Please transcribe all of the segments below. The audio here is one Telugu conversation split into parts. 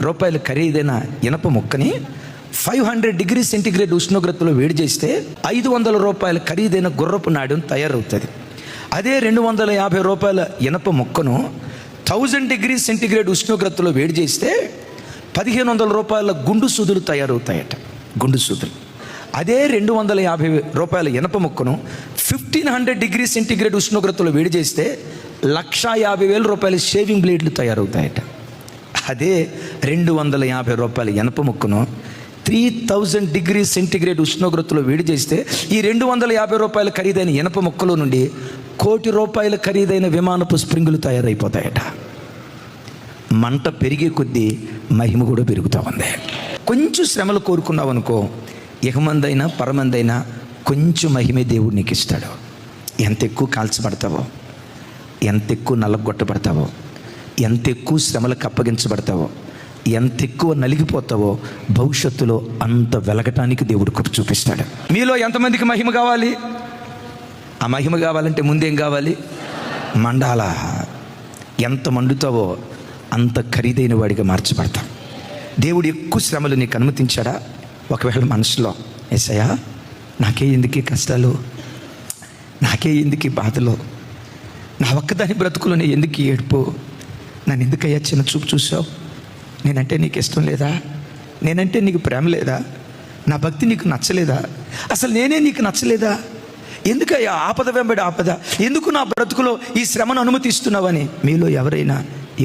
రూపాయలు ఖరీదైన ఇనప ముక్కని 500 డిగ్రీ సెంటిగ్రేడ్ ఉష్ణోగ్రతలో వేడి చేస్తే రూపాయలు ఖరీదైన గుర్రపు నాడెం తయారవుతుంది. అదే రూపాయల ఇనప ముక్కను 1000 డిగ్రీ సెంటిగ్రేడ్ ఉష్ణోగ్రతలో వేడి చేస్తే రూపాయల గుండు సూదులు తయారవుతాయట. గుండు సూదులు. అదే రూపాయల ఇనప ముక్కను 1500 డిగ్రీ సెంటిగ్రేడ్ ఉష్ణోగ్రతలో వేడి చేస్తే 1,50,000 రూపాయల షేవింగ్ బ్లేడ్లు తయారవుతాయట. అదే రూపాయల ఇనప ముక్కను 3000 డిగ్రీ సెంటిగ్రేడ్ ఉష్ణోగ్రతలో వేడి చేస్తే ఈ రూపాయల ఖరీదైన ఇనప ముక్కలో నుండి ₹1,00,00,000 ఖరీదైన విమానపు స్ప్రింగులు తయారైపోతాయట. మంట పెరిగే కొద్దీ మహిమ కూడా పెరుగుతూ ఉంది. కొంచెం శ్రమలు కోరుకున్నావు అనుకో, ఇహమందైనా పరమందైనా కొంచెం మహిమే దేవుడు నీకు ఇస్తాడు. ఎంత ఎక్కువ కాల్చబడతావో, ఎంత ఎక్కువ నల్లగొట్టబడతావో, ఎంత ఎక్కువ శ్రమలకు అప్పగించబడతావో, ఎంత ఎక్కువ నలిగిపోతావో భవిష్యత్తులో అంత వెలగటానికి దేవుడు కృప చూపిస్తాడు. మీలో ఎంతమందికి మహిమ కావాలి? ఆ మహిమ కావాలంటే ముందేం కావాలి? మండాల. ఎంత మండుతావో అంత ఖరీదైన వాడిగా మార్చబడతాం. దేవుడు ఎక్కువ శ్రమలు నీకు అనుమతించాడా? ఒకవేళ మనసులో యేసయ్యా నాకే ఎందుకు కష్టాలు, నాకే ఎందుకు బాధలు, నా ఒక్కదాని బ్రతుకులోనే ఎందుకు ఏడుపు, నన్ను ఎందుకయ్యా చిన్న చూపు చూసావు, నేనంటే నీకు ఇష్టం లేదా, నేనంటే నీకు ప్రేమ లేదా, నా భక్తి నీకు నచ్చలేదా, అసలు నేనే నీకు నచ్చలేదా, ఎందుకయ్యా ఆపద వెంబడి ఆపద, ఎందుకు నా బ్రతుకులో ఈ శ్రమను అనుమతిస్తున్నావని మీలో ఎవరైనా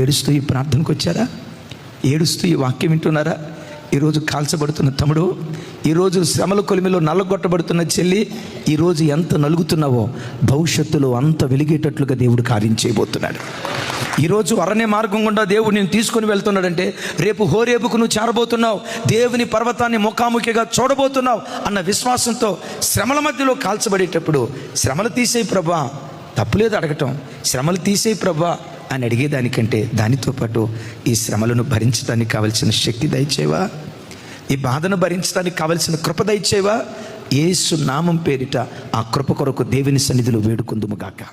ఏడుస్తూ ఈ ప్రార్థనకు వచ్చారా? ఏడుస్తూ ఈ వాక్యం వింటున్నారా? ఈరోజు కాల్చబడుతున్న తమ్ముడు, ఈరోజు శ్రమల కొలిమిలో నల్లగొట్టబడుతున్న చెల్లి, ఈరోజు ఎంత నలుగుతున్నావో భవిష్యత్తులో అంత వెలిగేటట్లుగా దేవుడు కార్యం చేయబోతున్నాడు. ఈరోజు అరణ్య మార్గం గుండా దేవుడు నేను తీసుకొని వెళ్తున్నాడంటే రేపు హోరేబుకు నువ్వు చేరబోతున్నావు, దేవుని పర్వతాన్ని ముఖాముఖిగా చూడబోతున్నావు అన్న విశ్వాసంతో శ్రమల మధ్యలో కాల్చబడేటప్పుడు శ్రమలు తీసేయి ప్రభా, తప్పులేదు అడగటం, శ్రమలు తీసేయి ప్రభా అని అడిగేదానికంటే దానితో పాటు ఈ శ్రమలను భరించడానికి కావలసిన శక్తి దయచేవా, ఈ బాధను భరించడానికి కావలసిన కృప దయచేవా. యేసు నామం పేరిట ఆ కృప కొరకు దేవుని సన్నిధిలో వేడుకుందుము గాక.